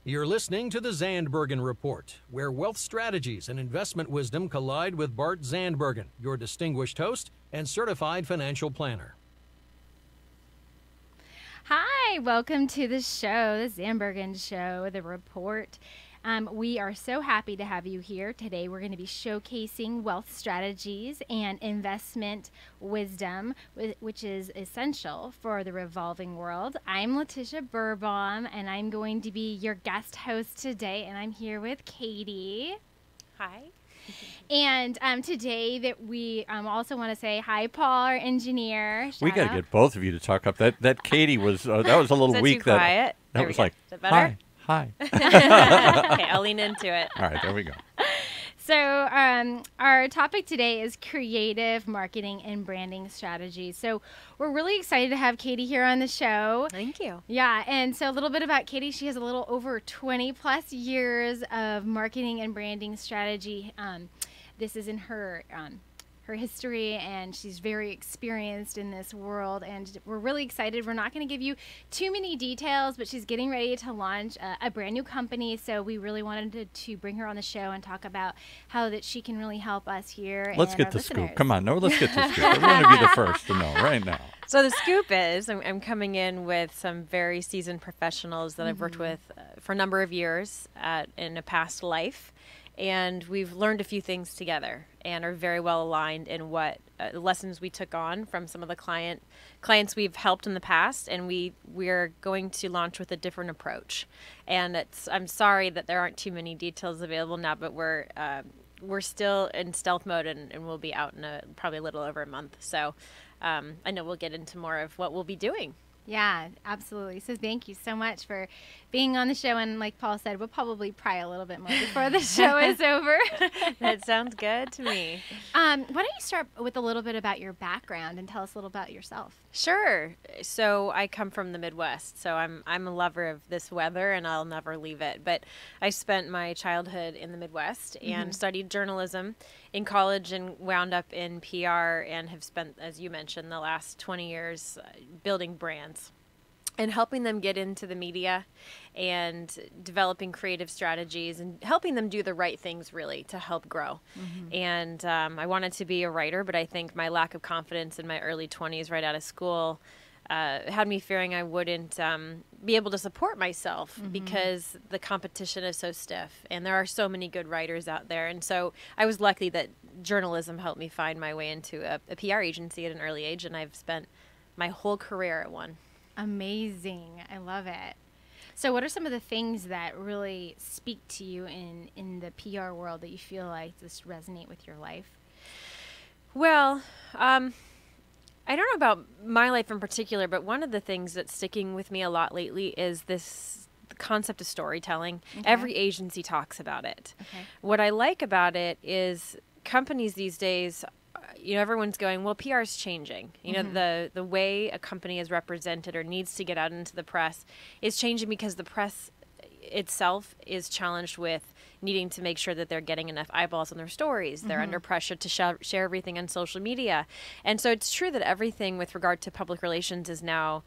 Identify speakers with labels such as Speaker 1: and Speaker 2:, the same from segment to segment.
Speaker 1: You're listening to the Zandberben Report, where wealth strategies and investment wisdom collide with Bart Zandbergen, your distinguished host and certified financial planner.
Speaker 2: Hi, welcome to the show, the Zandberben Show, the report. We are so happy to have you here. Today we're going to be showcasing wealth strategies and investment wisdom, which is essential for the revolving world. I'm Letitia Burbaum, and I'm going to be your guest host today, and I'm here with Katie.
Speaker 3: Hi.
Speaker 2: And today that we also want to say hi, Paul, our engineer.
Speaker 4: We got to get both of you to talk up. That Katie was that was a little
Speaker 3: Is
Speaker 4: weak.
Speaker 3: Too quiet?
Speaker 4: That was like,
Speaker 3: is that better?
Speaker 4: Hi.
Speaker 3: Okay, I'll lean into it.
Speaker 4: All right, there we go.
Speaker 2: So our topic today is creative marketing and branding strategies. So we're really excited to have Katie here on the show.
Speaker 3: Thank you.
Speaker 2: Yeah, and so a little bit about Katie. She has a little over 20 plus years of marketing and branding strategy. This is in her history, and she's very experienced in this world, and we're really excited. We're not going to give you too many details, but she's getting ready to launch a brand new company, so we really wanted to bring her on the show and talk about how that she can really help us here.
Speaker 4: Let's
Speaker 2: and
Speaker 4: get
Speaker 2: our
Speaker 4: the
Speaker 2: listeners.
Speaker 4: scoop. Come on, let's get the scoop. I want to be the first to know right now.
Speaker 3: So the scoop is I'm coming in with some very seasoned professionals that I've worked with for a number of years in a past life. And we've learned a few things together and are very well aligned in what lessons we took on from some of the clients we've helped in the past. And we're going to launch with a different approach. And I'm sorry that there aren't too many details available now, but we're still in stealth mode and we'll be out in probably a little over a month. So I know we'll get into more of what we'll be doing.
Speaker 2: Yeah, absolutely. So thank you so much for being on the show. And like Paul said, we'll probably pry a little bit more before the show is over.
Speaker 3: That sounds good to me.
Speaker 2: Why don't you start with a little bit about your background and tell us a little about yourself?
Speaker 3: Sure. So I come from the Midwest, so I'm a lover of this weather, and I'll never leave it. But I spent my childhood in the Midwest and studied journalism in college and wound up in PR and have spent, as you mentioned, the last 20 years building brands and helping them get into the media and developing creative strategies and helping them do the right things really to help grow. And I wanted to be a writer, but I think my lack of confidence in my early 20s right out of school had me fearing I wouldn't be able to support myself because the competition is so stiff and there are so many good writers out there. And so I was lucky that journalism helped me find my way into a PR agency at an early age, and I've spent my whole career at one.
Speaker 2: Amazing. I love it. So what are some of the things that really speak to you in the PR world that you feel like just resonate with your life?
Speaker 3: Well, I don't know about my life in particular, but one of the things that's sticking with me a lot lately is the concept of storytelling.
Speaker 2: Okay.
Speaker 3: Every agency talks about it.
Speaker 2: Okay.
Speaker 3: What I like about it is companies these days, everyone's going, well, PR is changing. The way a company is represented or needs to get out into the press is changing because the press itself is challenged with needing to make sure that they're getting enough eyeballs on their stories. They're under pressure to share everything on social media. And so it's true that everything with regard to public relations is now,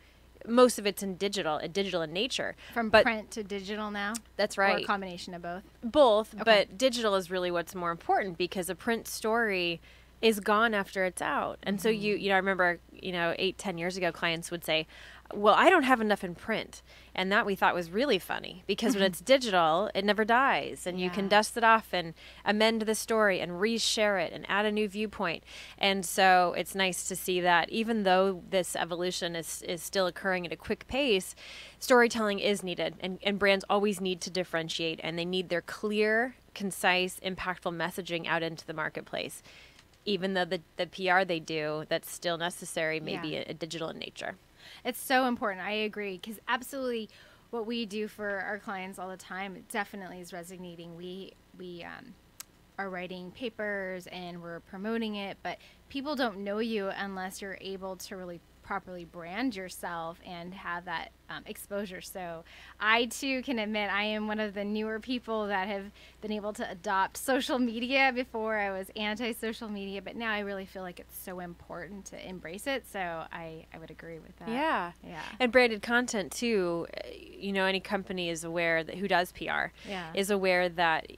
Speaker 3: most of it's in digital in nature.
Speaker 2: From print to digital now?
Speaker 3: That's right.
Speaker 2: Or a combination of both?
Speaker 3: Both,
Speaker 2: Okay.
Speaker 3: but digital is really what's more important because a print story is gone after it's out. And so I remember, 8-10 years ago, clients would say, well, I don't have enough in print. And that we thought was really funny because when it's digital, it never dies. And you can dust it off and amend the story and reshare it and add a new viewpoint. And so it's nice to see that even though this evolution is still occurring at a quick pace, storytelling is needed. And brands always need to differentiate, and they need their clear, concise, impactful messaging out into the marketplace. Even though the PR they do, that's still necessary, maybe a digital in nature.
Speaker 2: It's so important. I agree, because absolutely what we do for our clients all the time, it definitely is resonating. We are writing papers and we're promoting it, but people don't know you unless you're able to really properly brand yourself and have that exposure. So I too can admit I am one of the newer people that have been able to adopt social media. Before I was anti-social media, but now I really feel like it's so important to embrace it. So I would agree with that.
Speaker 3: Yeah.
Speaker 2: Yeah.
Speaker 3: And branded content too, any company is aware that who does PR is aware that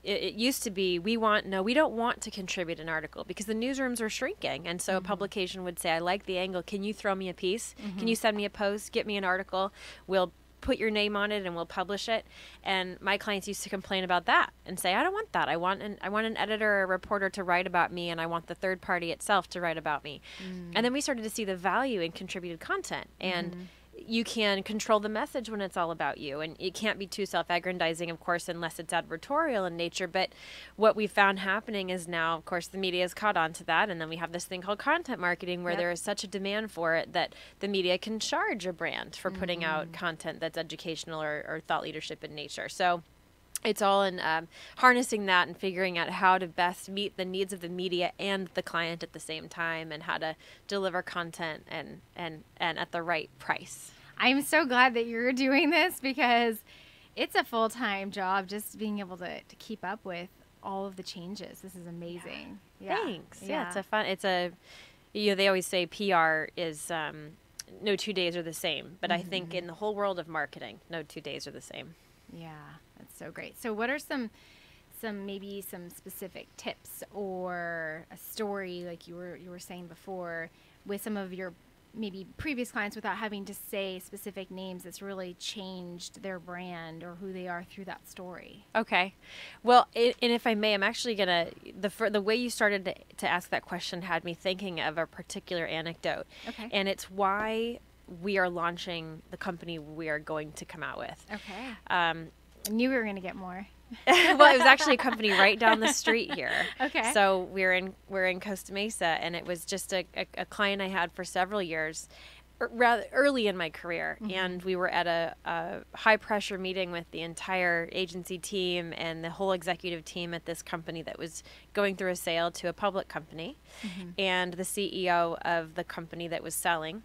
Speaker 3: it used to be we don't want to contribute an article because the newsrooms are shrinking, and so a publication would say, I like the angle, can you throw me a piece, can you send me a post, get me an article, we'll put your name on it and we'll publish it. And my clients used to complain about that and say, I don't want that. I want an editor or a reporter to write about me, and I want the third party itself to write about me. And then we started to see the value in contributed content, and you can control the message when it's all about you, and it can't be too self-aggrandizing, of course, unless it's advertorial in nature. But what we found happening is now, of course, the media has caught on to that, and then we have this thing called content marketing where there is such a demand for it that the media can charge a brand for putting out content that's educational or thought leadership in nature. So it's all in harnessing that and figuring out how to best meet the needs of the media and the client at the same time, and how to deliver content and at the right price.
Speaker 2: I'm so glad that you're doing this, because it's a full-time job just being able to keep up with all of the changes. This is amazing.
Speaker 3: Yeah. Thanks. Yeah, they always say PR is no 2 days are the same, but I think in the whole world of marketing, no 2 days are the same.
Speaker 2: Yeah, that's so great. So what are some specific tips or a story, like you were saying before, with some of your maybe previous clients, without having to say specific names, that's really changed their brand or who they are through that story?
Speaker 3: Okay. Well, and if I may, I'm actually going to, the way you started to ask that question had me thinking of a particular anecdote. Okay. And it's why we are launching the company we are going to come out with.
Speaker 2: Okay. I knew we were going to get more.
Speaker 3: Well, it was actually a company right down the street here.
Speaker 2: Okay.
Speaker 3: So we're in Costa Mesa, and it was just a client I had for several years, rather early in my career. And we were at a high pressure meeting with the entire agency team and the whole executive team at this company that was going through a sale to a public company. And the CEO of the company that was selling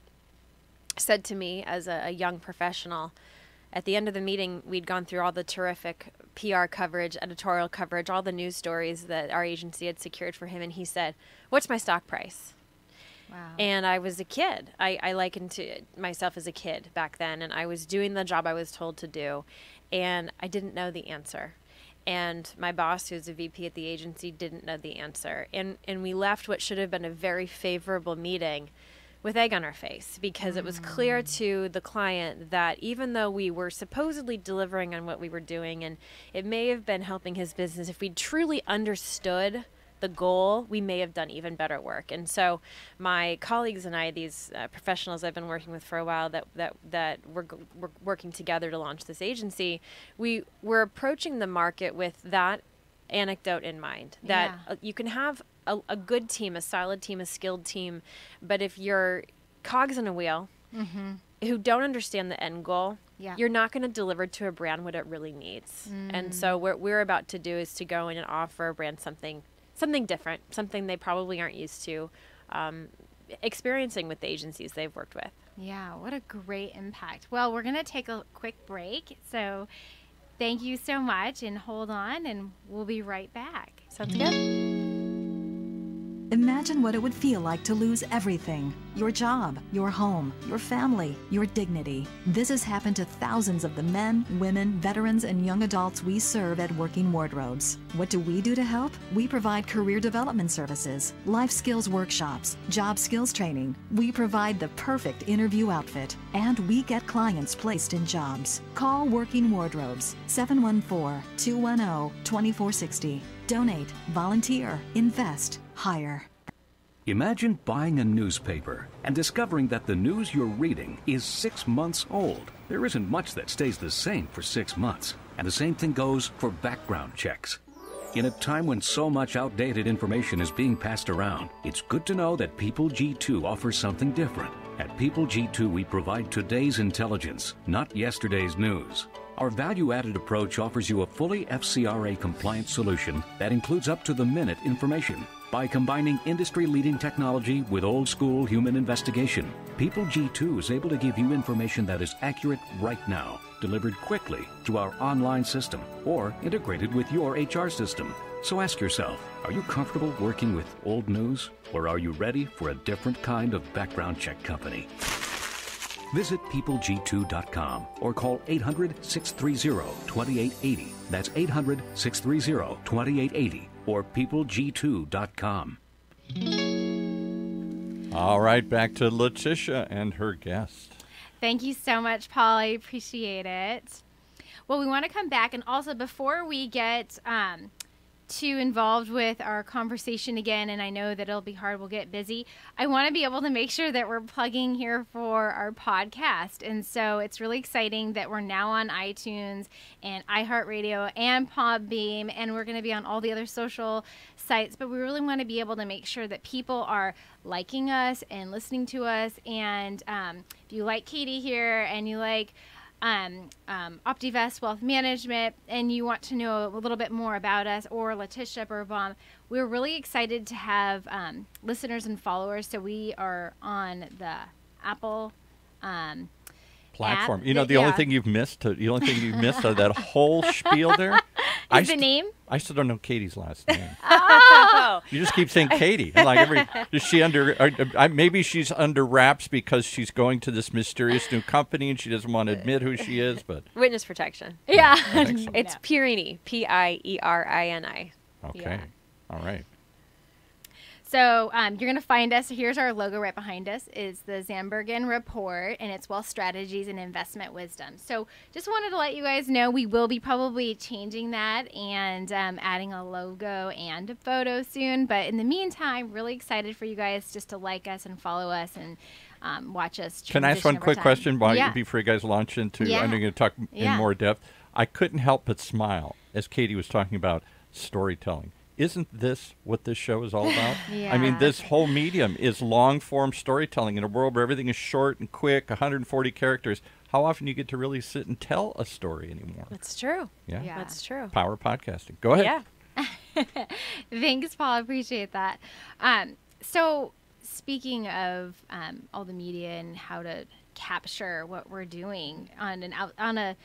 Speaker 3: said to me, as a young professional, at the end of the meeting, we'd gone through all the terrific PR coverage, editorial coverage, all the news stories that our agency had secured for him. And he said, "What's my stock price?" Wow. And I was a kid. I likened to myself as a kid back then. And I was doing the job I was told to do. And I didn't know the answer. And my boss, who's a VP at the agency, didn't know the answer. And we left what should have been a very favorable meeting with egg on our face, because it was clear to the client that even though we were supposedly delivering on what we were doing, and it may have been helping his business, if we truly understood the goal, we may have done even better work. And so my colleagues and I, these professionals I've been working with for a while that we're working together to launch this agency, we were approaching the market with that anecdote in mind, that you can have a good team, a solid team, a skilled team, but if you're cogs in a wheel who don't understand the end goal, you're not going to deliver to a brand what it really needs. And so what we're about to do is to go in and offer a brand something different, something they probably aren't used to experiencing with the agencies they've worked with.
Speaker 2: Yeah, what a great impact. Well, we're going to take a quick break, so thank you so much, and hold on, and we'll be right back.
Speaker 3: Sounds good.
Speaker 5: Imagine what it would feel like to lose everything. Your job, your home, your family, your dignity. This has happened to thousands of the men, women, veterans, and young adults we serve at Working Wardrobes. What do we do to help? We provide career development services, life skills workshops, job skills training. We provide the perfect interview outfit, and we get clients placed in jobs. Call Working Wardrobes, 714-210-2460. Donate, volunteer, invest, hire.
Speaker 6: Imagine buying a newspaper and discovering that the news you're reading is 6 months old. There isn't much that stays the same for 6 months, and the same thing goes for background checks. In a time when so much outdated information is being passed around, it's good to know that People G2 offers something different. At People G2, we provide today's intelligence, not yesterday's news. Our value-added approach offers you a fully FCRA-compliant solution that includes up-to-the-minute information. By combining industry-leading technology with old-school human investigation, People G2 is able to give you information that is accurate right now, delivered quickly through our online system or integrated with your HR system. So ask yourself, are you comfortable working with old news, or are you ready for a different kind of background check company? Visit peopleg2.com or call 800-630-2880. That's 800-630-2880 or peopleg2.com.
Speaker 4: All right, back to Letitia and her guest.
Speaker 2: Thank you so much, Paul. I appreciate it. Well, we want to come back, and also before we get too involved with our conversation again, and I know that it'll be hard, we'll get busy, I want to be able to make sure that we're plugging here for our podcast. And so it's really exciting that we're now on iTunes and iHeartRadio and Podbeam, and we're going to be on all the other social sites, but we really want to be able to make sure that people are liking us and listening to us. And if you like Katie here and you like OptiVest Wealth Management, and you want to know a little bit more about us, or Letitia Birbaum, we're really excited to have listeners and followers. So we are on the Apple
Speaker 4: platform.
Speaker 2: app.
Speaker 4: You know, the only thing you've missed, of that whole spiel there,
Speaker 2: is the name.
Speaker 4: I still don't know Katie's last name.
Speaker 3: Oh.
Speaker 4: You just keep saying Katie. And like is she maybe she's under wraps because she's going to this mysterious new company and she doesn't want to admit who she is. But
Speaker 3: Witness protection.
Speaker 2: Yeah.
Speaker 4: I think so.
Speaker 3: It's Pierini, P-I-E-R-I-N-I.
Speaker 4: Okay.
Speaker 3: Yeah.
Speaker 4: All right.
Speaker 2: So you're going to find us. Here's our logo right behind us. Is the Zandberben Report, and it's Wealth Strategies and Investment Wisdom. So just wanted to let you guys know we will be probably changing that and adding a logo and a photo soon. But in the meantime, really excited for you guys just to like us and follow us and watch us.
Speaker 4: Can I ask one quick question before you guys launch into?
Speaker 2: Yeah.
Speaker 4: I'm going to talk in more depth. I couldn't help but smile as Katie was talking about storytelling. Isn't this what this show is all about?
Speaker 2: Yeah.
Speaker 4: I mean, this whole medium is long-form storytelling in a world where everything is short and quick, 140 characters. How often do you get to really sit and tell a story anymore?
Speaker 3: That's true.
Speaker 2: Yeah.
Speaker 3: That's true.
Speaker 4: Power podcasting. Go ahead.
Speaker 3: Yeah.
Speaker 2: Thanks, Paul. I appreciate that. So speaking of all the media and how to capture what we're doing on a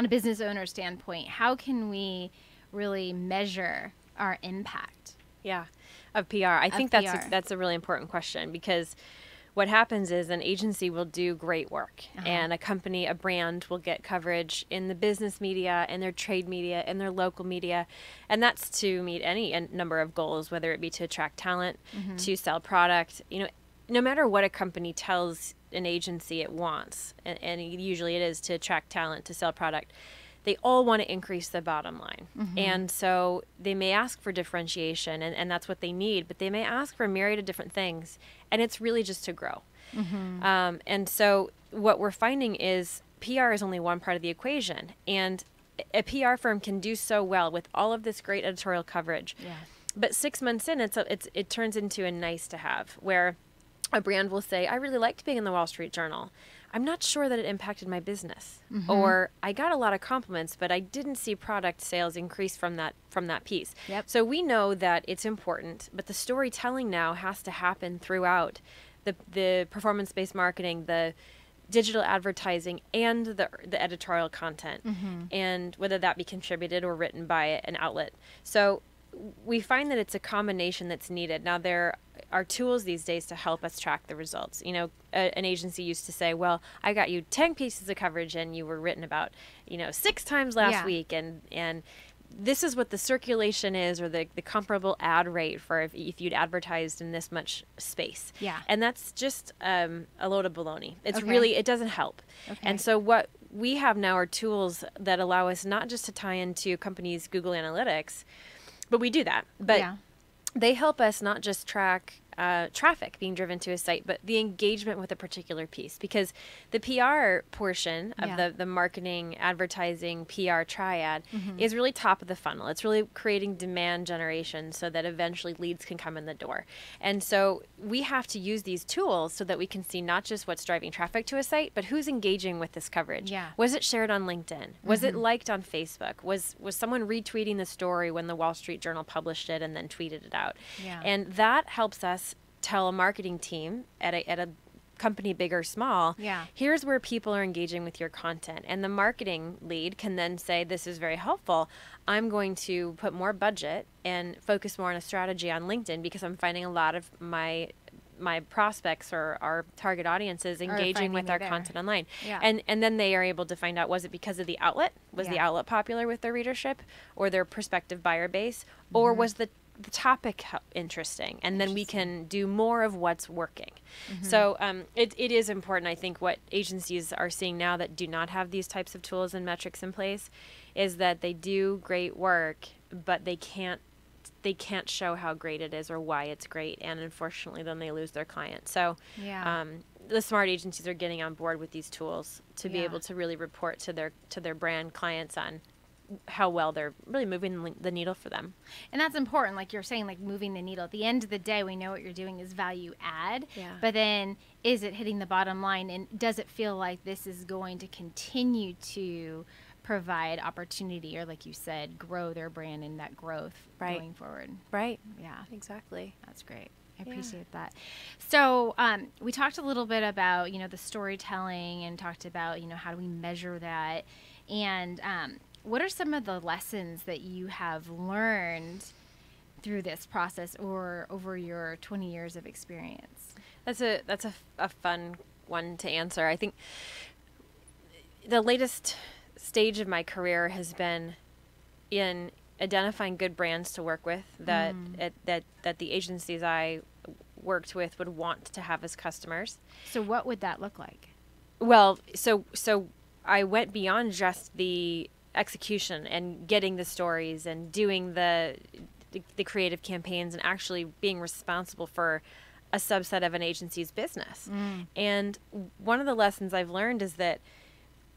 Speaker 2: business owner standpoint, how can we really measure our impact?
Speaker 3: Yeah, of PR. I think that's a really important question, because what happens is an agency will do great work, and a company, a brand will get coverage in the business media, in their trade media, in their local media, and that's to meet any number of goals, whether it be to attract talent, to sell product. You know, no matter what a company tells an agency it wants, and usually it is to attract talent, to sell product, they all want to increase the bottom line. And so they may ask for differentiation, and that's what they need, but they may ask for a myriad of different things, and it's really just to grow. And so what we're finding is PR is only one part of the equation, and a PR firm can do so well with all of this great editorial coverage. But 6 months in, it turns into a nice to have, where a brand will say, I really liked being in the Wall Street Journal. I'm not sure that it impacted my business. Or I got a lot of compliments, but I didn't see product sales increase from that piece. So we know that it's important, but the storytelling now has to happen throughout the performance-based marketing, the digital advertising, and the editorial content, and whether that be contributed or written by an outlet. So we find that it's a combination that's needed. Now, there are tools these days to help us track the results. You know, an agency used to say, well, I got you 10 pieces of coverage and you were written about, 6 times last week, and this is what the circulation is, or the comparable ad rate for if you'd advertised in this much space. And that's just a load of baloney. It's really, it doesn't help. And so what we have now are tools that allow us not just to tie into companies' Google Analytics, but we do that. But they help us not just track traffic being driven to a site, but the engagement with a particular piece. Because the PR portion of the marketing, advertising, PR triad is really top of the funnel. It's really creating demand generation so that eventually leads can come in the door. And so we have to use these tools so that we can see not just what's driving traffic to a site, but who's engaging with this coverage.
Speaker 2: Yeah.
Speaker 3: Was it shared on LinkedIn? Was it liked on Facebook? Was someone retweeting the story when the Wall Street Journal published it and then tweeted it out?
Speaker 2: Yeah.
Speaker 3: And that helps us tell a marketing team at a company, big or small, here's where people are engaging with your content. And the marketing lead can then say, this is very helpful. I'm going to put more budget and focus more on a strategy on LinkedIn because I'm finding a lot of my prospects or our target audiences engaging with our content online.
Speaker 2: Yeah.
Speaker 3: And then they are able to find out, was it because of the outlet? Was the outlet popular with their readership or their prospective buyer base? Or was the topic interesting? And then we can do more of what's working. So it is important, I think, what agencies are seeing now that do not have these types of tools and metrics in place is that they do great work, but they can't show how great it is or why it's great, and unfortunately then they lose their clients. So the smart agencies are getting on board with these tools to be able to really report to their brand clients on how well they're really moving the needle for them.
Speaker 2: And that's important, like you're saying, like moving the needle. At the end of the day, we know what you're doing is value add, but then is it hitting the bottom line, and does it feel like this is going to continue to provide opportunity, or like you said, grow their brand and that growth going forward?
Speaker 3: Right.
Speaker 2: Yeah.
Speaker 3: Exactly.
Speaker 2: That's great. I appreciate that. So we talked a little bit about, the storytelling and talked about, how do we measure that? And what are some of the lessons that you have learned through this process or over your 20 years of experience?
Speaker 3: That's a fun one to answer. I think the latest stage of my career has been in identifying good brands to work with that the agencies I worked with would want to have as customers.
Speaker 2: So what would that look like?
Speaker 3: Well, so I went beyond just the execution and getting the stories and doing the creative campaigns and actually being responsible for a subset of an agency's business. And one of the lessons I've learned is that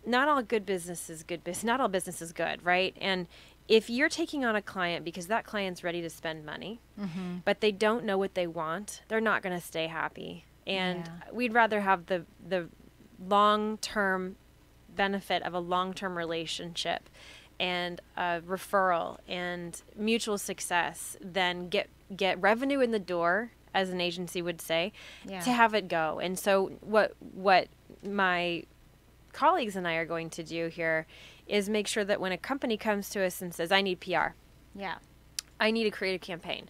Speaker 3: not all good business is good business. Not all business is good, right? And if you're taking on a client because that client's ready to spend money, but they don't know what they want, they're not going to stay happy. And we'd rather have the long-term benefit of a long-term relationship and a referral and mutual success than get revenue in the door, as an agency would say, to have it go. And so what my colleagues and I are going to do here is make sure that when a company comes to us and says, I need PR, I need a creative campaign,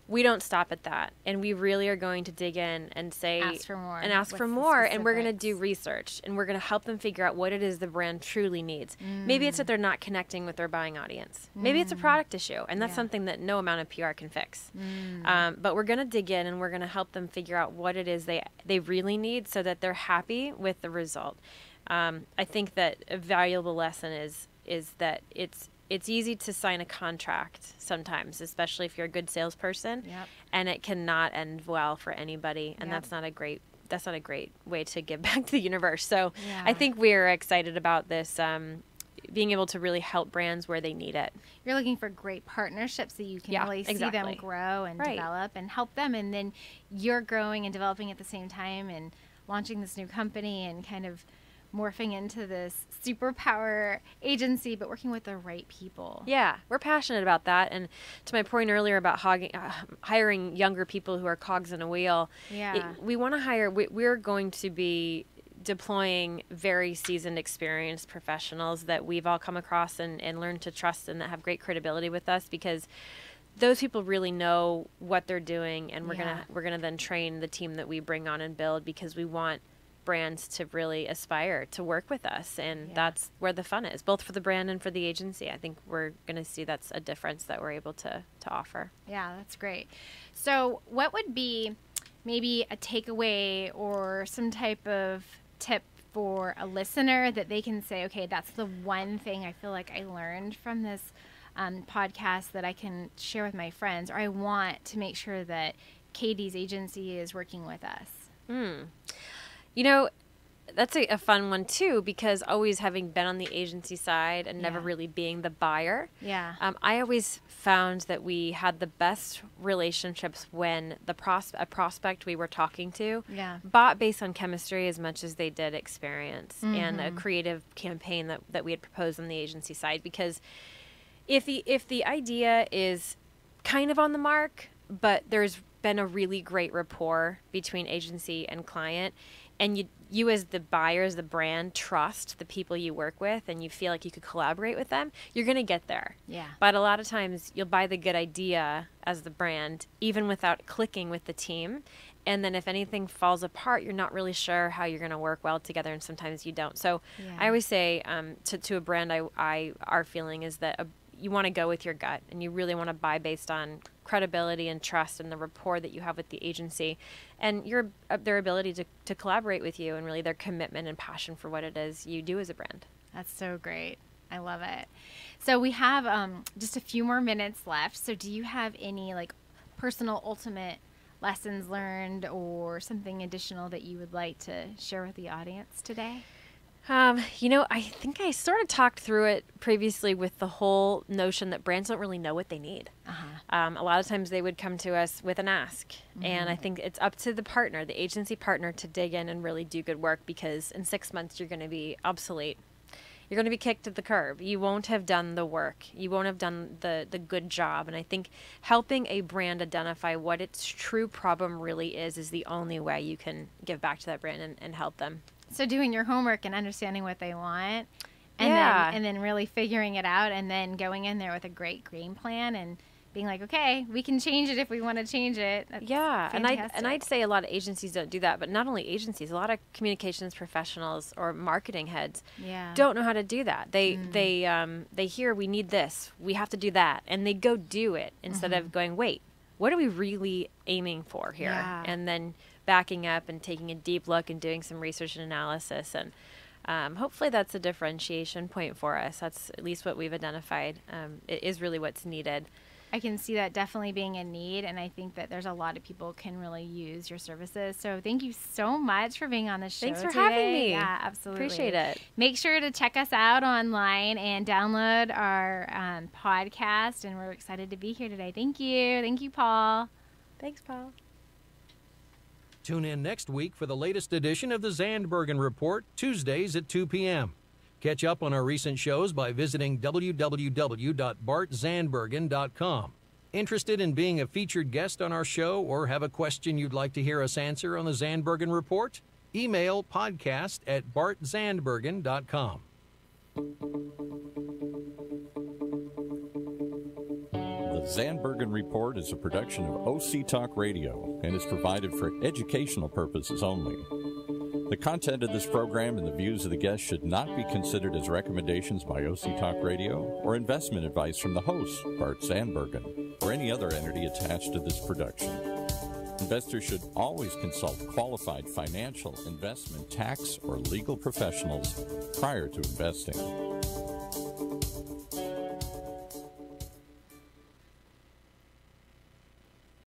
Speaker 3: we don't stop at that. And we really are going to dig in and say,
Speaker 2: ask for more.
Speaker 3: And we're going to do research and we're going to help them figure out what it is the brand truly needs. Maybe it's that they're not connecting with their buying audience. Maybe it's a product issue, and that's something that no amount of PR can fix. But we're going to dig in and we're going to help them figure out what it is they really need so that they're happy with the result. I think that a valuable lesson is that it's easy to sign a contract sometimes, especially if you're a good salesperson, and it cannot end well for anybody, and that's not a great way to give back to the universe. So I think we're excited about this, being able to really help brands where they need it.
Speaker 2: You're looking for great partnerships so you can really see them grow and develop and help them, and then you're growing and developing at the same time and launching this new company and kind of morphing into this superpower agency, but working with the right people. Yeah,
Speaker 3: we're passionate about that. And to my point earlier about hiring younger people who are cogs in a wheel, we want to hire, we're going to be deploying very seasoned, experienced professionals that we've all come across and learned to trust and that have great credibility with us, because those people really know what they're doing, and we're gonna then train the team that we bring on and build, because we want brands to really aspire to work with us, and that's where the fun is, both for the brand and for the agency. I think we're going to see that's a difference that we're able to offer.
Speaker 2: Yeah, that's great. So what would be maybe a takeaway or some type of tip for a listener that they can say, okay, that's the one thing I feel like I learned from this podcast that I can share with my friends, or I want to make sure that Katie's agency is working with us?
Speaker 3: You know, that's a fun one too, because always having been on the agency side and never really being the buyer.
Speaker 2: Yeah.
Speaker 3: I always found that we had the best relationships when a prospect we were talking to bought based on chemistry as much as they did experience and a creative campaign that we had proposed on the agency side. Because if the idea is kind of on the mark, but there's been a really great rapport between agency and client, and you as the buyer, as the brand, trust the people you work with, and you feel like you could collaborate with them, you're going to get there.
Speaker 2: Yeah.
Speaker 3: But a lot of times you'll buy the good idea as the brand, even without clicking with the team. And then if anything falls apart, you're not really sure how you're going to work well together, and sometimes you don't. So I always say to a brand, our feeling is that you want to go with your gut, and you really want to buy based on credibility and trust and the rapport that you have with the agency and their ability to collaborate with you, and really their commitment and passion for what it is you do as a brand.
Speaker 2: That's so great. I love it. So we have just a few more minutes left. So do you have any like personal ultimate lessons learned or something additional that you would like to share with the audience today?
Speaker 3: You know, I think I sort of talked through it previously with the whole notion that brands don't really know what they need. A lot of times they would come to us with an ask, and I think it's up to the partner, the agency partner, to dig in and really do good work, because in 6 months you're going to be obsolete. You're going to be kicked to the curb. You won't have done the work. You won't have done the good job. And I think helping a brand identify what its true problem really is the only way you can give back to that brand and help them.
Speaker 2: So doing your homework and understanding what they want, and then really figuring it out, and then going in there with a great game plan and being like, okay, we can change it if we want to change it. That's fantastic.
Speaker 3: And I'd say a lot of agencies don't do that, but not only agencies, a lot of communications professionals or marketing heads don't know how to do that. They hear we need this, we have to do that, and they go do it instead of going, wait, what are we really aiming for here? And then backing up and taking a deep look and doing some research and analysis. And hopefully that's a differentiation point for us. That's at least what we've identified. It is really what's needed.
Speaker 2: I can see that definitely being a need, and I think that there's a lot of people can really use your services. So thank you so much for being on the show.
Speaker 3: Thanks for
Speaker 2: today.
Speaker 3: having me.
Speaker 2: Yeah, absolutely.
Speaker 3: Appreciate it.
Speaker 2: Make sure to check us out online and download our podcast, and we're excited to be here today. Thank you. Thank you, Paul.
Speaker 3: Thanks, Paul.
Speaker 1: Tune in next week for the latest edition of the Zandberben Report, Tuesdays at 2 p.m. Catch up on our recent shows by visiting www.bartzandbergen.com. Interested in being a featured guest on our show, or have a question you'd like to hear us answer on the Zandberben Report? Email podcast@bartzandbergen.com.
Speaker 4: The Zandberben Report is a production of OC Talk Radio and is provided for educational purposes only. The content of this program and the views of the guests should not be considered as recommendations by OC Talk Radio or investment advice from the host, Bart Zandbergen, or any other entity attached to this production. Investors should always consult qualified financial, investment, tax, or legal professionals prior to investing.